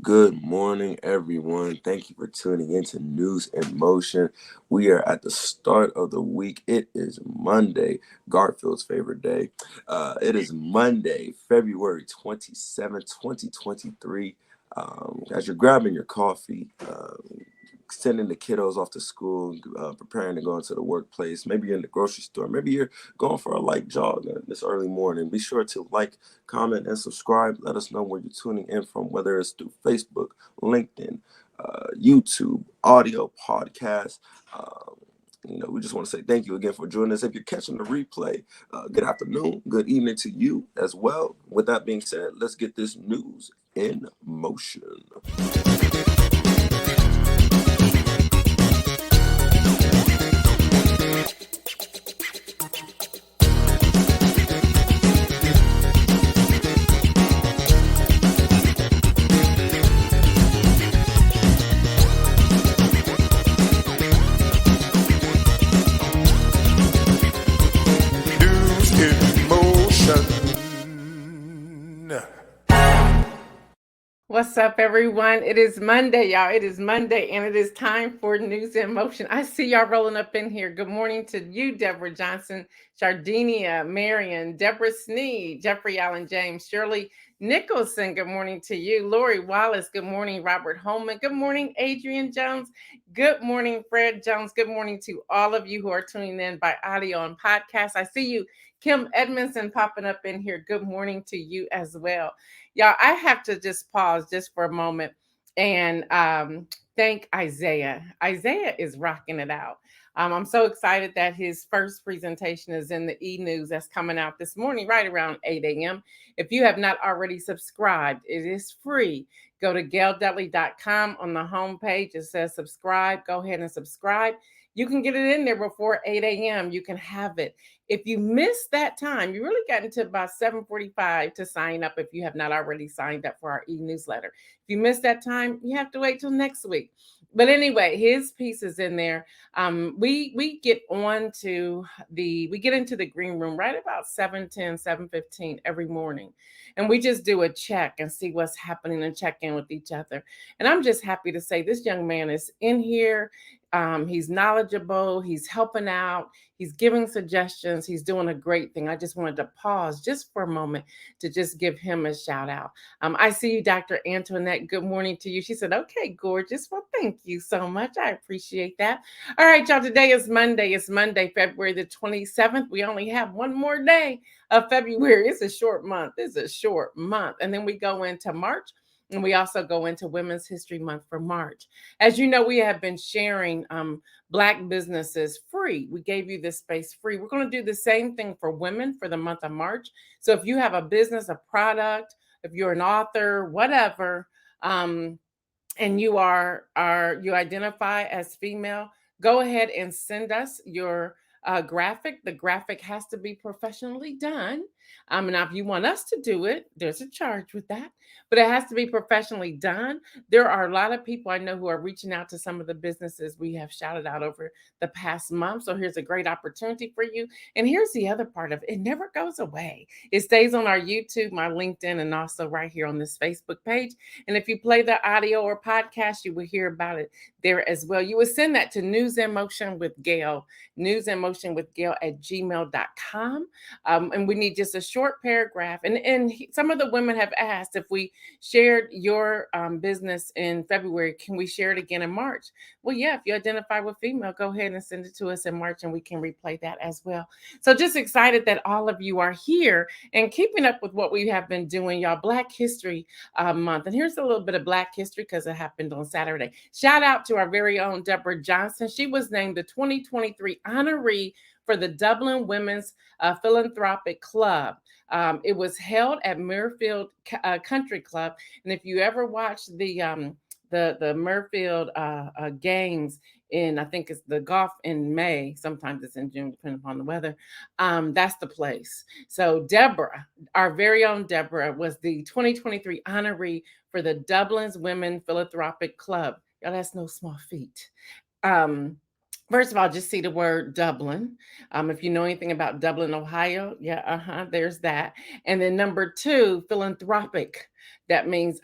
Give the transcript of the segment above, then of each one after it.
Good morning, everyone. Thank you for tuning into News in Motion. We are at the start of the week. It is Monday, Garfield's favorite day. It is Monday, February 27th, 2023. As you're grabbing your coffee, sending the kiddos off to school, preparing to go into the workplace. Maybe you're in the grocery store. Maybe you're going for a light jog this early morning. Be sure to like, comment, and subscribe. Let us know where you're tuning in from, whether it's through Facebook, LinkedIn, YouTube, audio, podcast. We just want to say thank you again for joining us. If you're catching the replay, good afternoon, good evening to you as well. With that being said, let's get this news in motion. What's up, everyone? It is Monday, y'all. It is Monday, and it is time for News in Motion. I see y'all rolling up in here. Good morning to you, Deborah Johnson, Jardenia, Marion, Deborah Sneed, Jeffrey Allen James, Shirley Nicholson. Good morning to you, Lori Wallace. Good morning, Robert Holman. Good morning, Adrian Jones. Good morning, Fred Jones. Good morning to all of you who are tuning in by audio and podcast. I see you, Kim Edmondson, popping up in here. Good morning to you as well. Y'all, I have to just pause just for a moment and thank Isaiah. Isaiah is rocking it out. I'm so excited that his first presentation is in the e-news that's coming out this morning, right around 8 a.m. If you have not already subscribed, it is free. Go to gaildudley.com on the homepage. It says subscribe. Go ahead and subscribe. You can get it in there before 8 a.m. You can have it. If you missed that time, you really got into about 7:45 to sign up if you have not already signed up for our e-newsletter. If you missed that time, you have to wait till next week. But anyway, his piece is in there. We get into the green room right about 7:10, 7:15 every morning. And we just do a check and see what's happening and check in with each other. And I'm just happy to say this young man is in here. He's knowledgeable. He's helping out. He's giving suggestions. He's doing a great thing. I just wanted to pause just for a moment to just give him a shout out. I see you, Dr. Antoinette. Good morning to you. She said, okay, gorgeous. Well, thank you so much. I appreciate that. All right, y'all. Today is Monday. It's Monday, February the 27th. We only have one more day of February. It's a short month. It's a short month. And then we go into March. And we also go into Women's History Month for March. As you know, we have been sharing Black businesses free. We gave you this space free. We're going to do the same thing for women for the month of March. So if you have a business, a product, if you're an author, whatever, and you you identify as female, go ahead and send us your graphic. The graphic has to be professionally done. Now, if you want us to do it, there's a charge with that, but it has to be professionally done. There are a lot of people I know who are reaching out to some of the businesses we have shouted out over the past month. So here's a great opportunity for you. And here's the other part of it. It never goes away. It stays on our YouTube, my LinkedIn, and also right here on this Facebook page. And if you play the audio or podcast, you will hear about it there as well. You would send that to News in Motion with Gail, newsinmotionwithgail@gmail.com. And we need just a short paragraph. And some of the women have asked if we shared your business in February, can we share it again in March? Well, yeah, if you identify with female, go ahead and send it to us in March and we can replay that as well. So just excited that all of you are here and keeping up with what we have been doing, y'all. Black History Month. And here's a little bit of Black history because it happened on Saturday. Shout out to our very own Deborah Johnson. She was named the 2023 honoree for the Dublin Women's Philanthropic Club. It was held at Muirfield Country Club. And if you ever watched the Muirfield games in, I think it's the golf in May, sometimes it's in June, depending upon the weather, that's the place. So Deborah, our very own Deborah, was the 2023 honoree for the Dublin's Women Philanthropic Club. Y'all, that's no small feat. First of all, just see the word Dublin. If you know anything about Dublin, Ohio, there's that. And then number two, philanthropic. That means,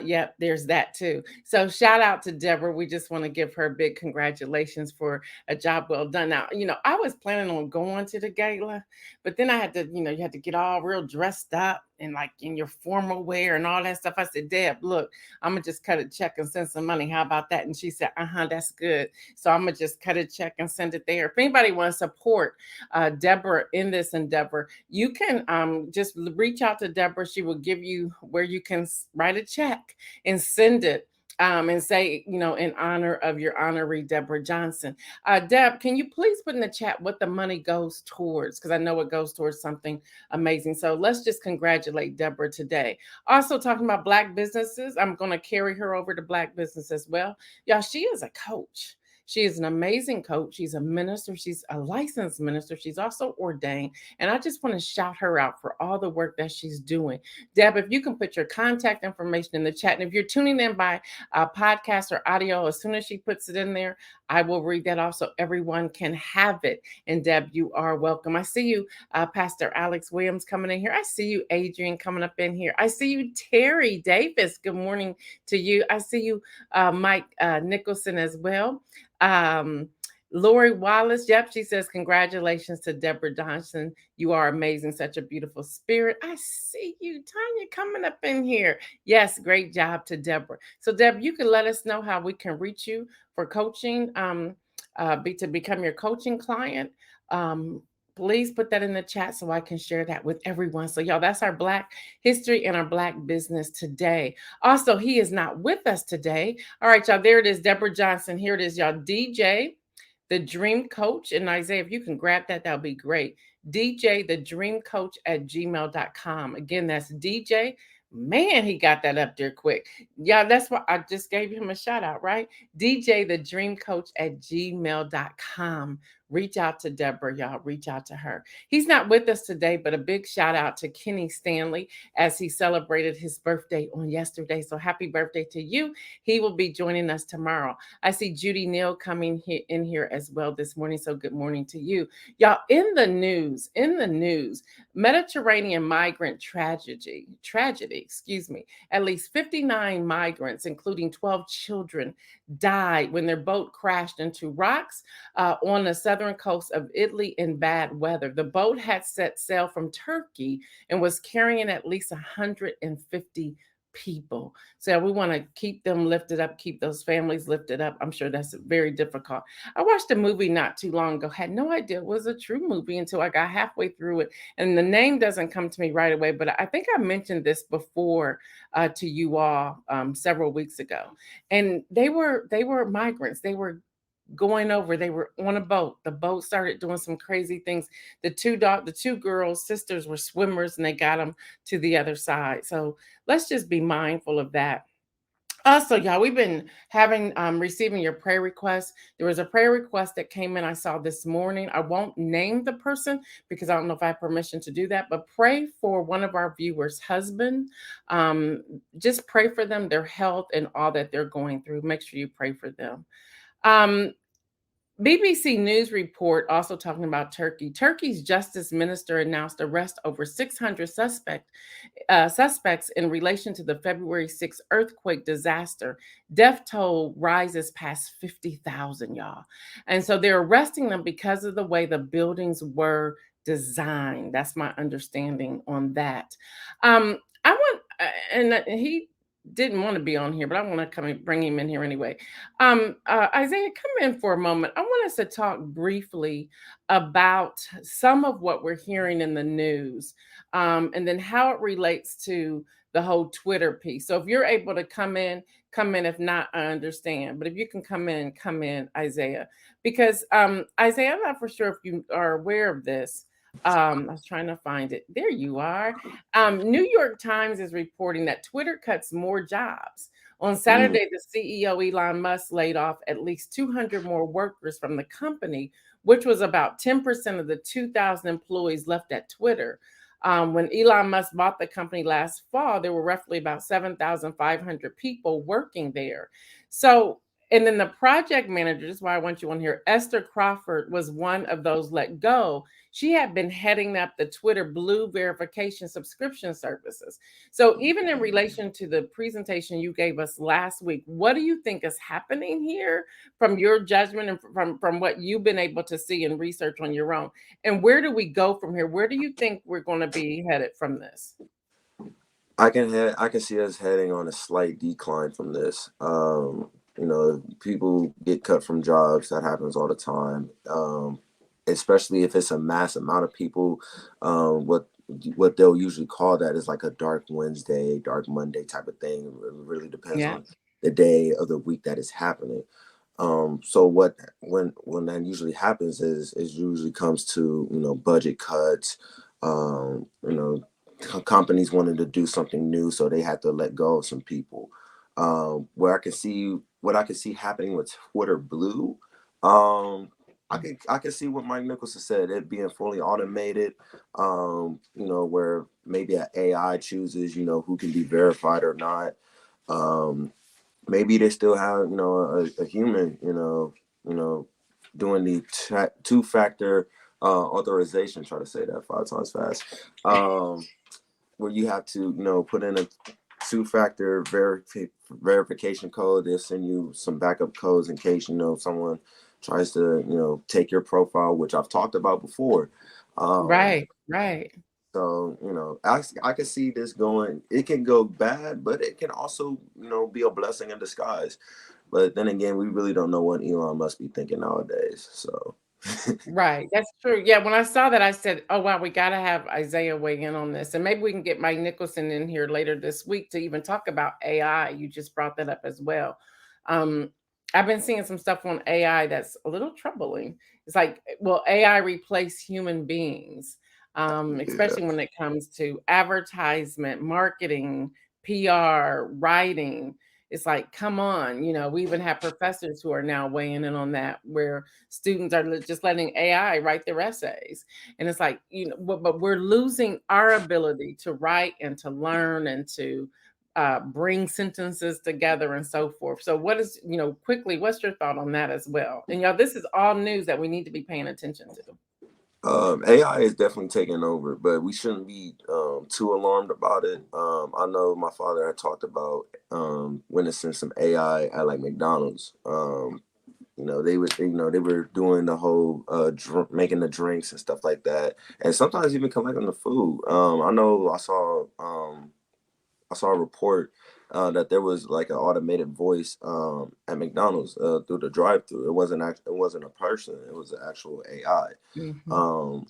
yep, there's that too. So shout out to Deborah. We just want to give her a big congratulations for a job well done. Now, I was planning on going to the gala, but then I had to, you had to get all real dressed up and like in your formal wear and all that stuff. I said, Deb, look, I'm gonna just cut a check and send some money. How about that? And she said, that's good. So I'm gonna just cut a check and send it there. If anybody wants to support Deborah in this endeavor, you can just reach out to Deborah. She will give you where you can write a check and send it. And say, in honor of your honoree, Deborah Johnson. Deb, can you please put in the chat what the money goes towards? Because I know it goes towards something amazing. So let's just congratulate Deborah today. Also, talking about Black businesses, I'm going to carry her over to Black business as well. Y'all, she is a coach. She is an amazing coach. She's a minister. She's a licensed minister. She's also ordained. And I just want to shout her out for all the work that she's doing. Deb, if you can put your contact information in the chat. And if you're tuning in by podcast or audio, as soon as she puts it in there, I will read that off so everyone can have it. And Deb, you are welcome. I see you, Pastor Alex Williams, coming in here. I see you, Adrian, coming up in here. I see you, Terry Davis. Good morning to you. I see you, Mike Nicholson as well. Lori Wallace, yep, she says, congratulations to Deborah Johnson. You are amazing, such a beautiful spirit. I see you, Tanya, coming up in here. Yes, great job to Deborah. So, Deb, you can let us know how we can reach you for coaching, to become your coaching client. Please put that in the chat so I can share that with everyone. So, y'all, that's our Black history and our Black business today. Also, he is not with us today. All right, y'all, there it is, Deborah Johnson. Here it is, y'all, DJ, the Dream Coach. And Isaiah, if you can grab that, that'll be great. DJ, the Dream Coach at gmail.com. Again, that's DJ. Man, he got that up there quick. Yeah, that's why I just gave him a shout out, right? DJ, the Dream Coach at gmail.com. Reach out to Deborah, y'all. Reach out to her. He's not with us today, but a big shout out to Kenny Stanley as he celebrated his birthday on yesterday. So happy birthday to you. He will be joining us tomorrow. I see Judy Neal coming in here as well this morning. So good morning to you. Y'all, in the news, Mediterranean migrant tragedy, at least 59 migrants, including 12 children, died when their boat crashed into rocks on the southern coast of Italy in bad weather. The boat had set sail from Turkey and was carrying at least 150 people. So we want to keep them lifted up, keep those families lifted up. I'm sure that's very difficult. I watched a movie not too long ago, had no idea it was a true movie until I got halfway through it. And the name doesn't come to me right away, but I think I mentioned this before to you all several weeks ago. And they were migrants. They were going over. They were on a boat. The boat started doing some crazy things. The two girls, sisters, were swimmers, and they got them to the other side. So let's just be mindful of that. Also, y'all, we've been having receiving your prayer requests. There was a prayer request that came in I saw this morning. I won't name the person because I don't know if I have permission to do that, but pray for one of our viewers' husband. Just pray for them, their health, and all that they're going through. Make sure you pray for them. BBC News report also talking about Turkey. Turkey's justice minister announced arrest over 600 suspects in relation to the February 6th earthquake disaster. Death toll rises past 50,000, y'all. And so they're arresting them because of the way the buildings were designed. That's my understanding on that. He didn't want to be on here, but I want to come and bring him in here anyway. Isaiah, come in for a moment. I want us to talk briefly about some of what we're hearing in the news, and then how it relates to the whole Twitter piece. So if you're able to come in. If not, I understand. But if you can come in, Isaiah. Because Isaiah, I'm not for sure if you are aware of this. I was trying to find it. There you are. New York Times is reporting that Twitter cuts more jobs. On Saturday, the CEO, Elon Musk, laid off at least 200 more workers from the company, which was about 10% of the 2,000 employees left at Twitter. When Elon Musk bought the company last fall, there were roughly about 7,500 people working there. So And then the project manager, this is why I want you on here. Esther Crawford was one of those let go. She had been heading up the Twitter Blue verification subscription services. So, even in relation to the presentation you gave us last week, what do you think is happening here from your judgment and from what you've been able to see and research on your own? And where do we go from here? Where do you think we're going to be headed from this? I can see us heading on a slight decline from this. People get cut from jobs. That happens all the time. Especially if it's a mass amount of people. What they'll usually call that is like a dark Wednesday, dark Monday type of thing. It really depends Yeah. on the day of the week that is happening. So when that usually happens is usually comes to budget cuts. You know, companies wanted to do something new, so they had to let go of some people. Where I can see what I can see happening with Twitter Blue. I can see what Mike Nicholson said, it being fully automated. Where maybe an AI chooses who can be verified or not. Maybe they still have a human doing the two-factor authorization. Try to say that 5 times fast. Where you have to put in a two-factor verification code. They'll send you some backup codes in case someone tries to take your profile, which I've talked about before. Right, right. So I can see this going. It can go bad, but it can also be a blessing in disguise. But then again, we really don't know what Elon must be thinking nowadays. So Right, that's true. Yeah, when I saw that, I said, "Oh wow, we got to have Isaiah weigh in on this, and maybe we can get Mike Nicholson in here later this week to even talk about AI." You just brought that up as well. Um, I've been seeing some stuff on AI that's a little troubling. It's like, will AI replace human beings? yeah. Especially when it comes to advertisement, marketing, PR, writing. It's like, come on, we even have professors who are now weighing in on that, where students are just letting AI write their essays. And it's like, but we're losing our ability to write and to learn and to bring sentences together and so forth. So, what is, quickly, what's your thought on that as well? And y'all, this is all news that we need to be paying attention to. AI is definitely taking over, but we shouldn't be too alarmed about it. I know my father had talked about witnessing some AI at like McDonald's. They were doing the whole making the drinks and stuff like that, and sometimes even collecting the food. I know I saw a report that there was like an automated voice at McDonald's through the drive-through. It wasn't a person. It was an actual AI. Hmm. Um,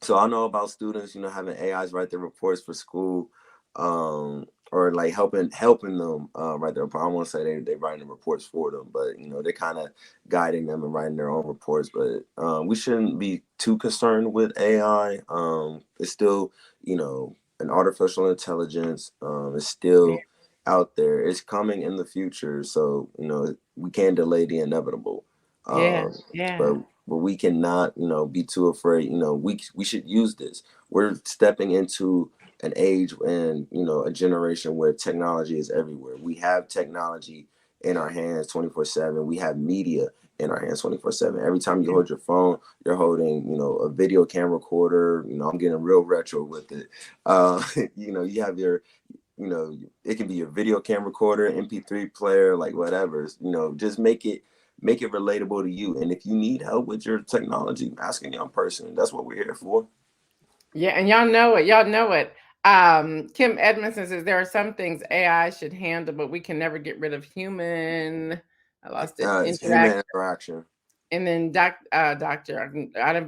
so I know about students, having AIs write their reports for school, or like helping them write their report. I don't want to say they writing the reports for them, but they're kind of guiding them and writing their own reports. But we shouldn't be too concerned with AI. It's still an artificial intelligence. It's Yeah, still out there. It's coming in the future, so we can't delay the inevitable. yeah, Um, yeah, but we cannot, be too afraid. We should use this. We're stepping into an age and a generation where technology is everywhere. We have technology in our hands 24/7. We have media in our hands 24/7. Every time you hold your phone, you're holding a video camera recorder. I'm getting real retro with it. You have your it can be your video camera recorder, MP3 player, like whatever. Just make it relatable to you. And if you need help with your technology, ask a young person. That's what we're here for. yeah. And y'all know it. Y'all know it. Kim Edmondson says there are some things AI should handle, but we can never get rid of human. I lost it. It's human interaction. And then Doctor,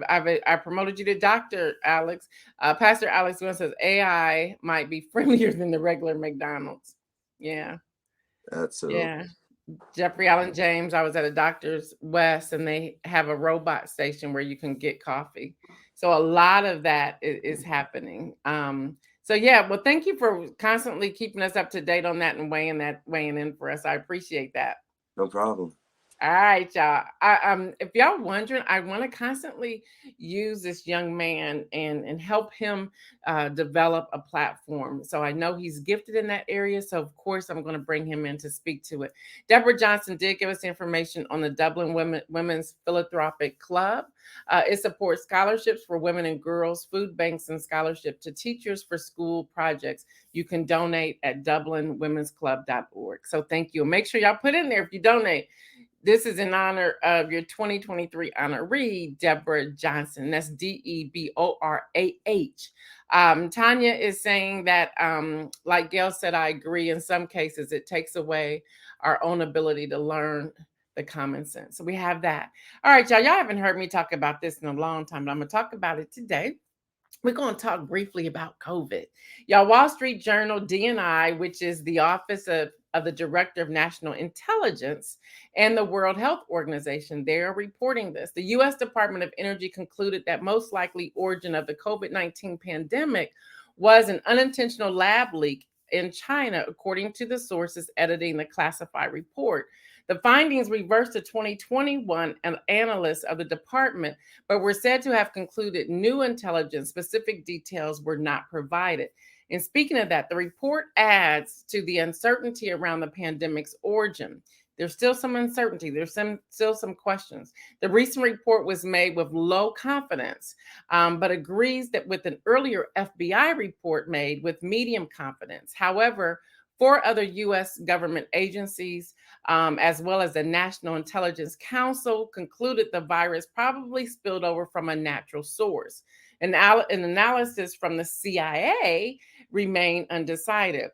I promoted you to Doctor Alex. Pastor Alex Glenn says AI might be friendlier than the regular McDonald's. Yeah, yeah. Absolutely. Jeffrey Allen James, I was at a Doctor's West, and they have a robot station where you can get coffee. So a lot of that is happening. So yeah, well, thank you for constantly keeping us up to date on that and weighing in for us. I appreciate that. No problem. All right, y'all. If y'all wondering, I want to constantly use this young man and help him develop a platform. So I know he's gifted in that area. So of course I'm going to bring him in to speak to it. Deborah Johnson did give us information on the Dublin Women's Philanthropic Club. It supports scholarships for women and girls, food banks, and scholarship to teachers for school projects. You can donate at DublinWomen'sClub.org. So thank you. Make sure y'all put in there if you donate. This is in honor of your 2023 honoree, Deborah Johnson. That's DEBORAH. Tanya is saying that, like Gail said, I agree. In some cases, it takes away our own ability to learn the common sense. So we have that. All right, y'all. Y'all haven't heard me talk about this in a long time, but I'm going to talk about it today. We're going to talk briefly about COVID. Y'all, Wall Street Journal, DNI, which is the Office of the Director of National Intelligence, and the World Health Organization, they're reporting this. The U.S. Department of Energy concluded that most likely origin of the COVID-19 pandemic was an unintentional lab leak in China, according to the sources editing the classified report. The findings reversed the 2021 analysts of the department, but were said to have concluded new intelligence. Specific details were not provided. And speaking of that, the report adds to the uncertainty around the pandemic's origin. There's still some uncertainty. There's still some questions. The recent report was made with low confidence, but agrees that with an earlier FBI report made with medium confidence. However, 4 other U.S. government agencies, as well as the National Intelligence Council, concluded the virus probably spilled over from a natural source. An analysis from the CIA remain undecided.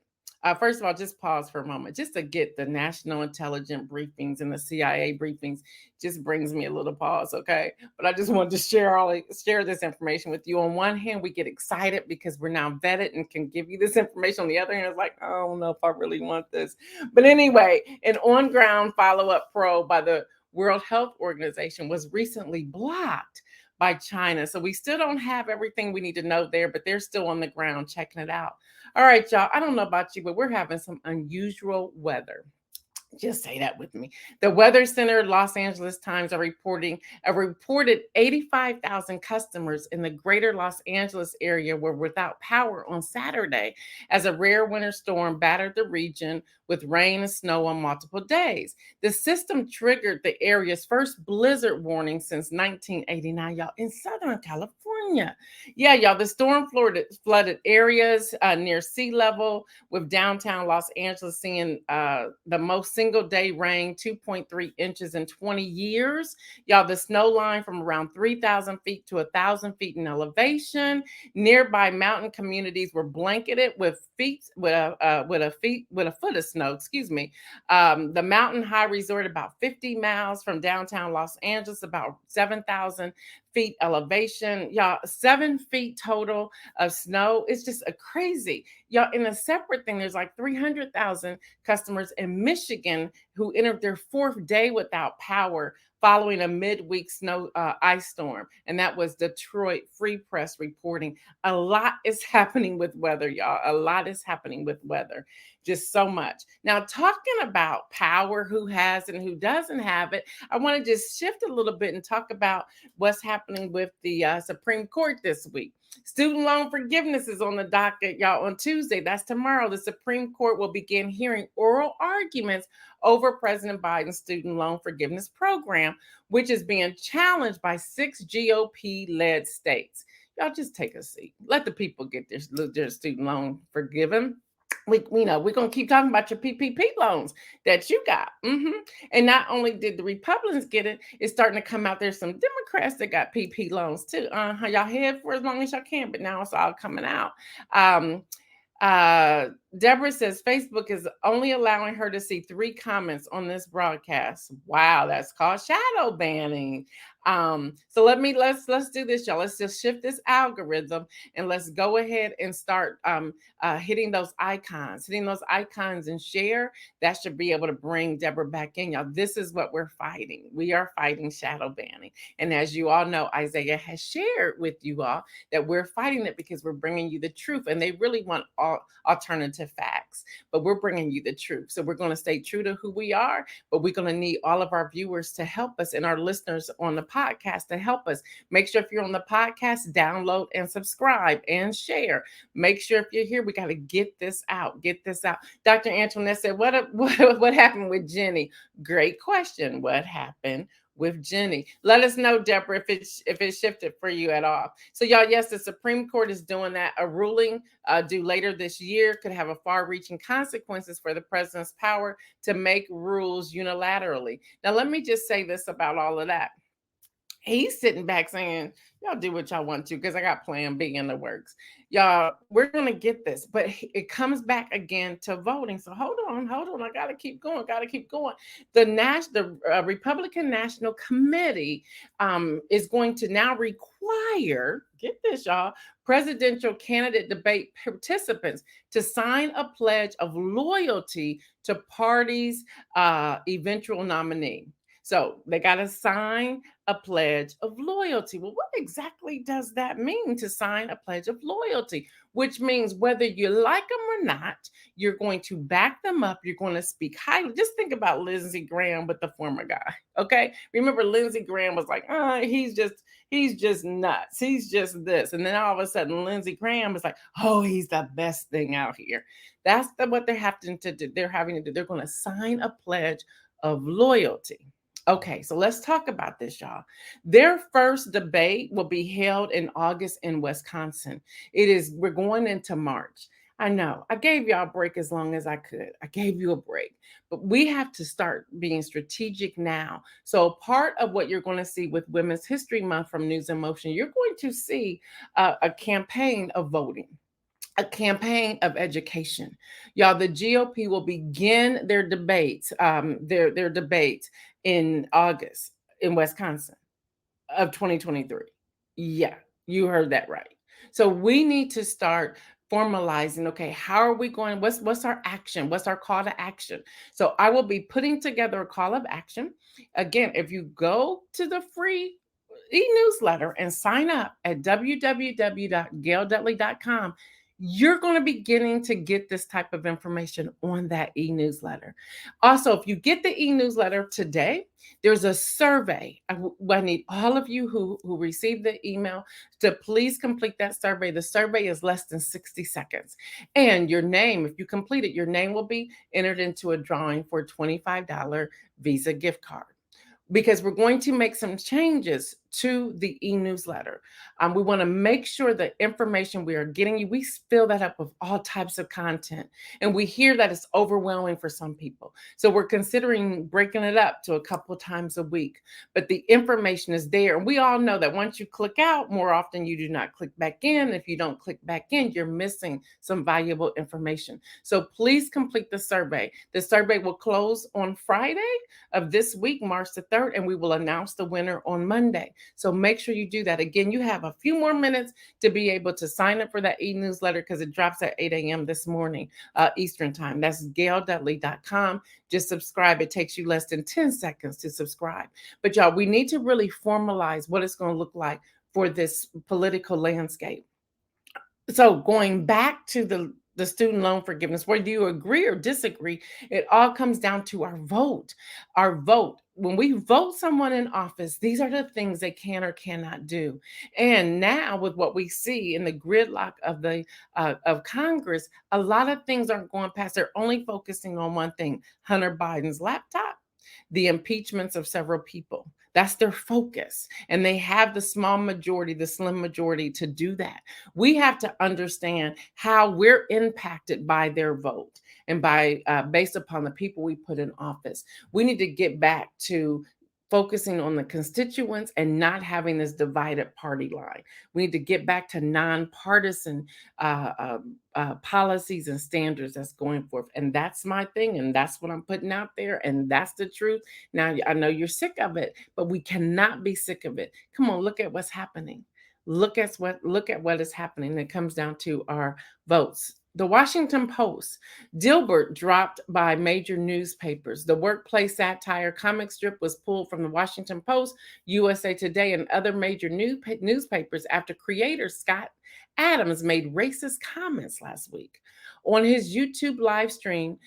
First of all, just pause for a moment, just to get the national intelligence briefings and the CIA briefings. Just brings me a little pause, okay? But I just wanted to share this information with you. On one hand, we get excited because we're now vetted and can give you this information. On the other hand, it's like, I don't know if I really want this. But anyway, an on-ground follow-up probe by the World Health Organization was recently blocked by China. So we still don't have everything we need to know there, but they're still on the ground checking it out. All right, y'all. I don't know about you, but we're having some unusual weather. Just say that with me. The Weather Center, Los Angeles Times are reporting a reported 85,000 customers in the greater Los Angeles area were without power on Saturday as a rare winter storm battered the region with rain and snow on multiple days. The system triggered the area's first blizzard warning since 1989, y'all, in Southern California. Yeah, y'all, the storm flooded areas near sea level, with downtown Los Angeles seeing the most single-day rain, 2.3 inches in 20 years. Y'all, the snow line from around 3,000 feet to 1,000 feet in elevation. Nearby mountain communities were blanketed with a foot of snow. Excuse me. The Mountain High Resort, about 50 miles from downtown Los Angeles, about 7,000 feet elevation. Y'all, 7 feet total of snow. It's just a crazy. Y'all, in a separate thing, there's like 300,000 customers in Michigan who entered their 4th day without power following a midweek snow ice storm. And that was Detroit Free Press reporting. A lot is happening with weather, y'all. A lot is happening with weather. Just so much. Now, talking about power, who has and who doesn't have it, I want to just shift a little bit and talk about what's happening with the Supreme Court this week. Student loan forgiveness is on the docket, y'all. On Tuesday, that's tomorrow, the Supreme Court will begin hearing oral arguments over President Biden's student loan forgiveness program, which is being challenged by 6 GOP-led states. Y'all, just take a seat. Let the people get their student loan forgiven. We're going to keep talking about your PPP loans that you got. And not only did the Republicans get it, it's starting to come out. There's some Democrats that got PP loans too. Y'all had for as long as y'all can, but now it's all coming out. Deborah says Facebook is only allowing her to see 3 comments on this broadcast. Wow, that's called shadow banning. So let's do this, y'all. Let's just shift this algorithm and let's go ahead and start hitting those icons and share. That should be able to bring Deborah back in, y'all. This is what we're fighting. We are fighting shadow banning. And as you all know, Isaiah has shared with you all that we're fighting it because we're bringing you the truth, and they really want alternative alternative facts, but we're bringing you the truth. So we're going to stay true to who we are, but we're going to need all of our viewers to help us and our listeners on the podcast to help us. Make sure if you're on the podcast, download and subscribe and share. Make sure if you're here, we got to get this out. Get this out. Dr. Antoinette said, what happened with Jenny? Great question. What happened with Jenny? Let us know, Deborah, if it shifted for you at all. So, y'all, yes, the Supreme Court is doing that. A ruling due later this year could have a far-reaching consequences for the president's power to make rules unilaterally. Now, let me just say this about all of that. He's sitting back saying, y'all do what y'all want to because I got plan B in the works. Y'all, we're going to get this. But it comes back again to voting. So hold on. I got to keep going. The Republican National Committee is going to now require, get this, y'all, presidential candidate debate participants to sign a pledge of loyalty to party's eventual nominee. So they got to sign a pledge of loyalty. Well, what exactly does that mean to sign a pledge of loyalty? Which means whether you like them or not, you're going to back them up. You're going to speak highly. Just think about Lindsey Graham with the former guy. Okay. Remember, Lindsey Graham was like, he's just nuts. He's just this. And then all of a sudden, Lindsey Graham is like, oh, he's the best thing out here. That's what they're having to do. They're going to sign a pledge of loyalty. Okay, so let's talk about this, y'all. Their first debate will be held in August in Wisconsin. We're going into March. I know, I gave y'all a break as long as I could. I gave you a break, but we have to start being strategic now. So part of what you're going to see with Women's History Month from News in Motion, you're going to see a campaign of voting, a campaign of education. Y'all, the GOP will begin their debates, their debates in August in Wisconsin of 2023. Yeah, you heard that right. So we need to start formalizing, okay, how are we going? What's our action? What's our call to action? So I will be putting together a call of action. Again, if you go to the free e-newsletter and sign up at www.gaildudley.com, you're going to be beginning to get this type of information on that e-newsletter. Also, if you get the e-newsletter today, there's a survey. I need all of you who received the email to please complete that survey. The survey is less than 60 seconds. And your name, if you complete it, your name will be entered into a drawing for a $25 Visa gift card, because we're going to make some changes to the e-newsletter. We want to make sure the information we are getting you, we fill that up with all types of content. And we hear that it's overwhelming for some people. So we're considering breaking it up to a couple of times a week. But the information is there. And we all know that once you click out, more often you do not click back in. If you don't click back in, you're missing some valuable information. So please complete the survey. The survey will close on Friday of this week, March the 3rd, and we will announce the winner on Monday. So make sure you do that. Again, you have a few more minutes to be able to sign up for that e-newsletter because it drops at 8 a.m. this morning, Eastern time. That's gaildudley.com. Just subscribe. It takes you less than 10 seconds to subscribe. But y'all, we need to really formalize what it's going to look like for this political landscape. So going back to the student loan forgiveness, whether you agree or disagree, it all comes down to our vote. Our vote. When we vote someone in office, these are the things they can or cannot do. And now, with what we see in the gridlock of Congress, a lot of things aren't going past. They're only focusing on one thing: Hunter Biden's laptop, the impeachments of several people. That's their focus. And they have the small majority, the slim majority to do that. We have to understand how we're impacted by their vote and by based upon the people we put in office. We need to get back to focusing on the constituents and not having this divided party line. We need to get back to nonpartisan policies and standards that's going forth. And that's my thing. And that's what I'm putting out there. And that's the truth. Now, I know you're sick of it, but we cannot be sick of it. Come on, look at what's happening. Look at what is happening. It comes down to our votes. The Washington Post, Dilbert dropped by major newspapers. The workplace satire comic strip was pulled from the Washington Post, USA Today, and other major newspapers after creator Scott Adams made racist comments last week. On his YouTube live stream,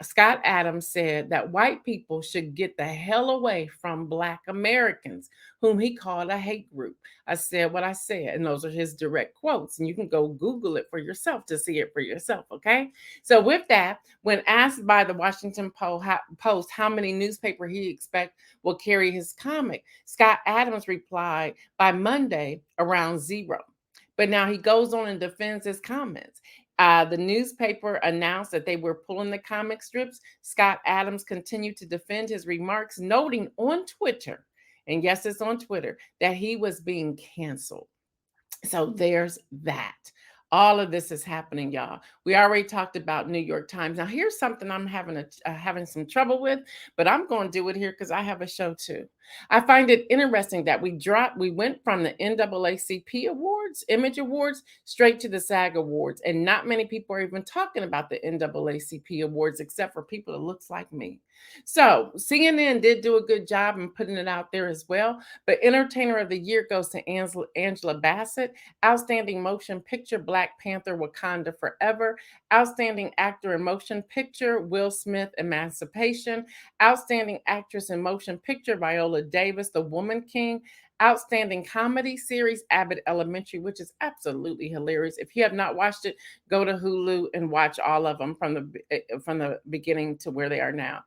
Scott Adams said that white people should get the hell away from Black Americans, whom he called a hate group. I said what I said, and those are his direct quotes. And you can go Google it for yourself to see it for yourself, okay? So, with that, when asked by the Washington Post how many newspaper he expect will carry his comic, Scott Adams replied, by Monday, around zero. But now he goes on and defends his comments. The newspaper announced that they were pulling the comic strips. Scott Adams continued to defend his remarks, noting on Twitter, and yes, it's on Twitter, that he was being canceled. So there's that. All of this is happening, y'all. We already talked about New York Times. Now, here's something I'm having some trouble with, but I'm going to do it here because I have a show too. I find it interesting that we went from the NAACP Awards, Image Awards, straight to the SAG Awards, and not many people are even talking about the NAACP Awards except for people that looks like me. So CNN did do a good job in putting it out there as well. But Entertainer of the Year goes to Angela Bassett. Outstanding Motion Picture, Black Panther, Wakanda Forever. Outstanding Actor in Motion Picture, Will Smith, Emancipation. Outstanding Actress in Motion Picture, Viola Davis, The Woman King. Outstanding Comedy Series, Abbott Elementary, which is absolutely hilarious. If you have not watched it, go to Hulu and watch all of them from the beginning to where they are now.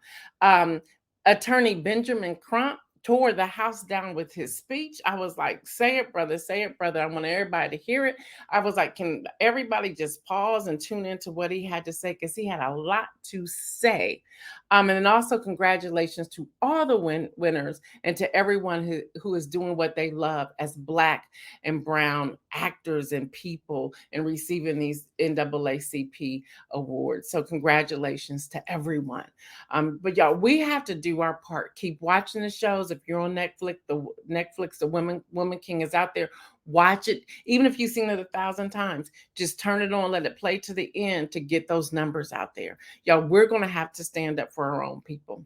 Attorney Benjamin Crump tore the house down with his speech. I was like, say it, brother, say it, brother. I want everybody to hear it. I was like, can everybody just pause and tune into what he had to say? Because he had a lot to say. And then also congratulations to all the winners and to everyone who is doing what they love as Black and brown actors and people and receiving these NAACP awards. So congratulations to everyone. But y'all, we have to do our part. Keep watching the shows. If you're on Netflix, the Woman King is out there. Watch it. Even if you've seen it 1,000 times, just turn it on, let it play to the end to get those numbers out there. Y'all, we're going to have to stand up for our own people.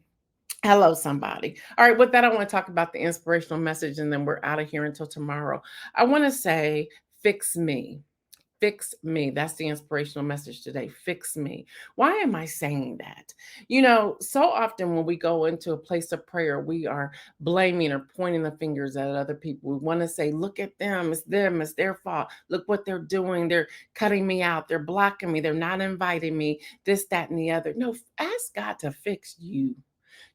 Hello, somebody. All right, with that, I want to talk about the inspirational message, and then we're out of here until tomorrow. I want to say, fix me. Fix me. That's the inspirational message today. Fix me. Why am I saying that? You know, so often when we go into a place of prayer, we are blaming or pointing the fingers at other people. We want to say, look at them. It's their fault. Look what they're doing. They're cutting me out. They're blocking me. They're not inviting me. This, that, and the other. No, ask God to fix you.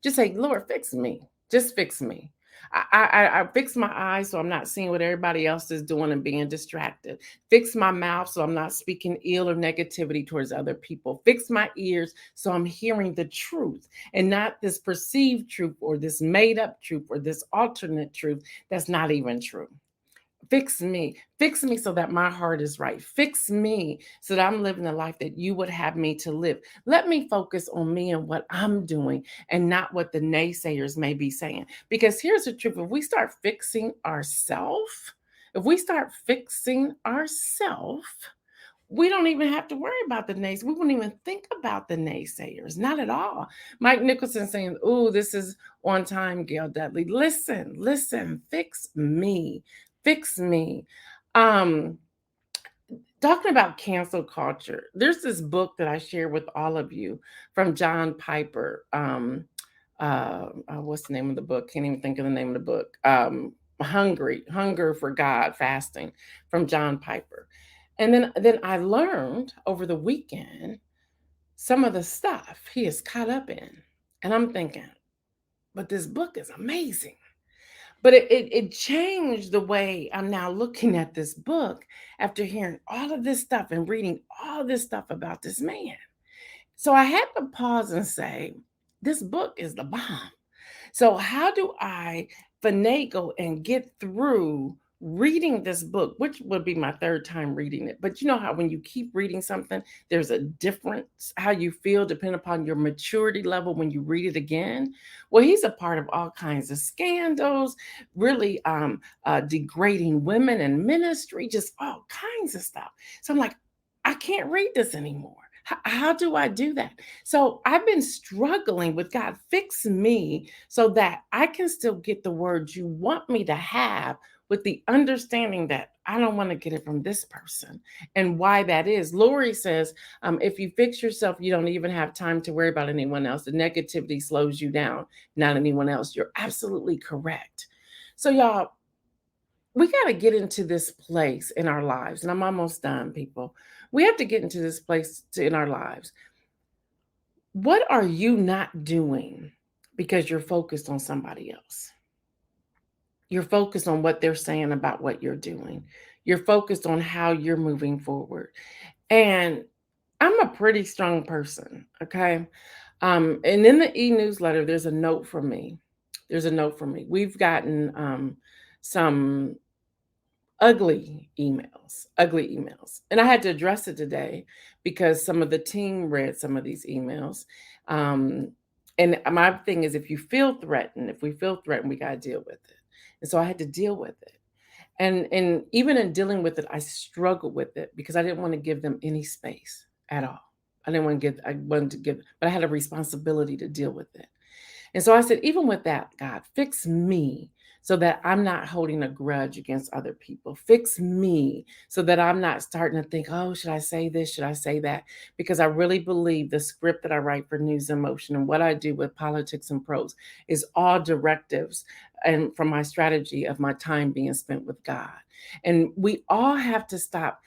Just say, Lord, fix me. Just fix me. I fix my eyes so I'm not seeing what everybody else is doing and being distracted. Fix my mouth so I'm not speaking ill or negativity towards other people. Fix my ears so I'm hearing the truth and not this perceived truth or this made up truth or this alternate truth that's not even true. Fix me. Fix me so that my heart is right. Fix me so that I'm living the life that you would have me to live. Let me focus on me and what I'm doing and not what the naysayers may be saying. Because here's the truth, if we start fixing ourselves, we don't even have to worry about the naysayers. We wouldn't even think about the naysayers. Not at all. Mike Nicholson saying, "Oh, this is on time, Gail Dudley. Listen, fix me. Fix me." Um, Talking about cancel culture, there's this book that I share with all of you from John Piper. What's the name of the book? Can't even think of the name of the book. Hunger for God, fasting, from John Piper. And then I learned over the weekend some of the stuff he is caught up in. And I'm thinking, but this book is amazing. But it changed the way I'm now looking at this book after hearing all of this stuff and reading all this stuff about this man. So I had to pause and say, this book is the bomb. So how do I finagle and get through reading this book, which would be my third time reading it? But you know how when you keep reading something, there's a difference how you feel depending upon your maturity level when you read it again. Well, he's a part of all kinds of scandals, really degrading women in ministry, just all kinds of stuff. So I'm like, I can't read this anymore. How do I do that? So I've been struggling with God, fix me so that I can still get the words you want me to have with the understanding that I don't want to get it from this person and why that is. Lori says, if you fix yourself, you don't even have time to worry about anyone else. The negativity slows you down, not anyone else. You're absolutely correct. So, y'all, we got to get into this place in our lives. And I'm almost done, people. We have to get into this place in our lives. What are you not doing because you're focused on somebody else? You're focused on what they're saying about what you're doing. You're focused on how you're moving forward. And I'm a pretty strong person, okay? And in the e-newsletter, there's a note from me. We've gotten some ugly emails. And I had to address it today because some of the team read some of these emails. And my thing is, if we feel threatened, we got to deal with it. And so I had to deal with it. And even in dealing with it, I struggled with it because I didn't want to give them any space at all. I wanted to give, but I had a responsibility to deal with it. And so I said, even with that, God, fix me so that I'm not holding a grudge against other people. Fix me so that I'm not starting to think, oh, should I say this? Should I say that? Because I really believe the script that I write for News and Motion and what I do with Politics and Prose is all directives and from my strategy of my time being spent with God. And we all have to stop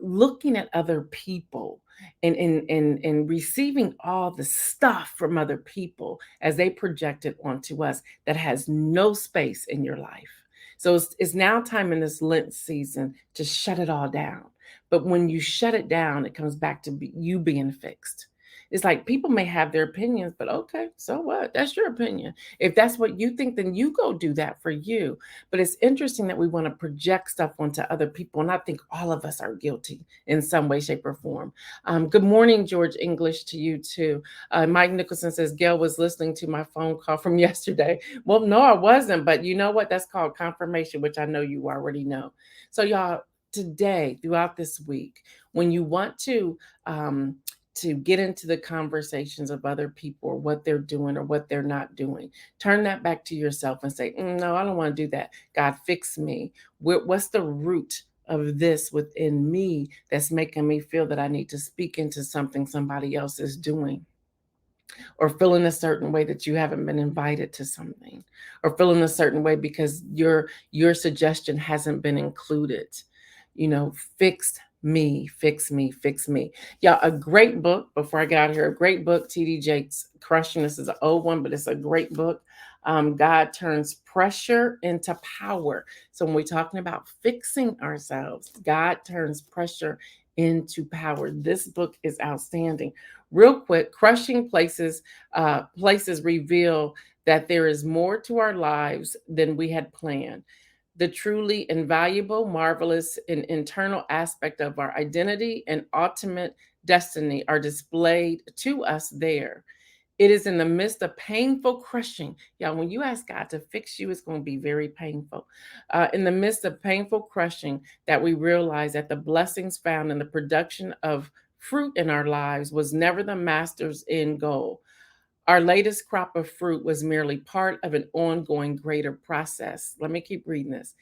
looking at other people and receiving all the stuff from other people as they project it onto us that has no space in your life. So it's now time in this Lent season to shut it all down. But when you shut it down, it comes back to you being fixed. It's like people may have their opinions, but okay, so what? That's your opinion. If that's what you think, then you go do that for you. But it's interesting that we want to project stuff onto other people. And I think all of us are guilty in some way, shape, or form. Good morning, George English, to you too. Mike Nicholson says, Gail was listening to my phone call from yesterday. Well, no, I wasn't. But you know what? That's called confirmation, which I know you already know. So y'all, today, throughout this week, when you want to get into the conversations of other people or what they're doing or what they're not doing, turn that back to yourself and say, no, I don't want to do that. God, fix me. What's the root of this within me that's making me feel that I need to speak into something somebody else is doing? Or feeling a certain way that you haven't been invited to something, or feeling a certain way because your suggestion hasn't been included. Fix me. Yeah, a great book, before I get out of here, a great book, T.D. Jakes' Crushing. This is an old one, but it's a great book. God turns pressure into power. So when we're talking about fixing ourselves, God turns pressure into power. This book is outstanding. Real quick, Crushing Places reveal that there is more to our lives than we had planned. The truly invaluable, marvelous, and internal aspect of our identity and ultimate destiny are displayed to us there. It is in the midst of painful crushing. Y'all, when you ask God to fix you, it's going to be very painful. In the midst of painful crushing that we realize that the blessings found in the production of fruit in our lives was never the master's end goal. Our latest crop of fruit was merely part of an ongoing greater process. Let me keep reading this.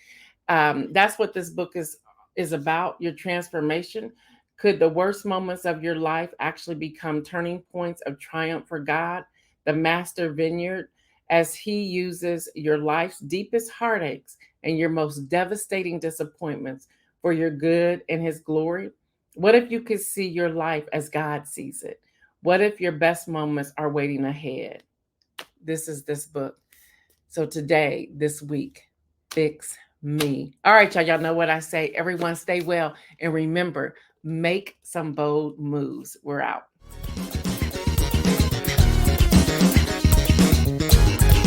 That's what this book is about, your transformation. Could the worst moments of your life actually become turning points of triumph for God, the master vineyard, as he uses your life's deepest heartaches and your most devastating disappointments for your good and his glory? What if you could see your life as God sees it? What if your best moments are waiting ahead? This is this book. So today, this week, fix me. All right, y'all know what I say. Everyone stay well. And remember, make some bold moves. We're out.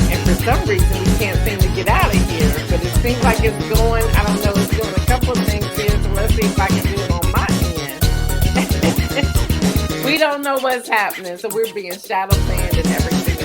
And for some reason, we can't seem to get out of here. But it seems like it's going, I don't know, it's doing a couple of things here. So let's see if I can do it on my end. We don't know what's happening. So we're being shadow banned and everything.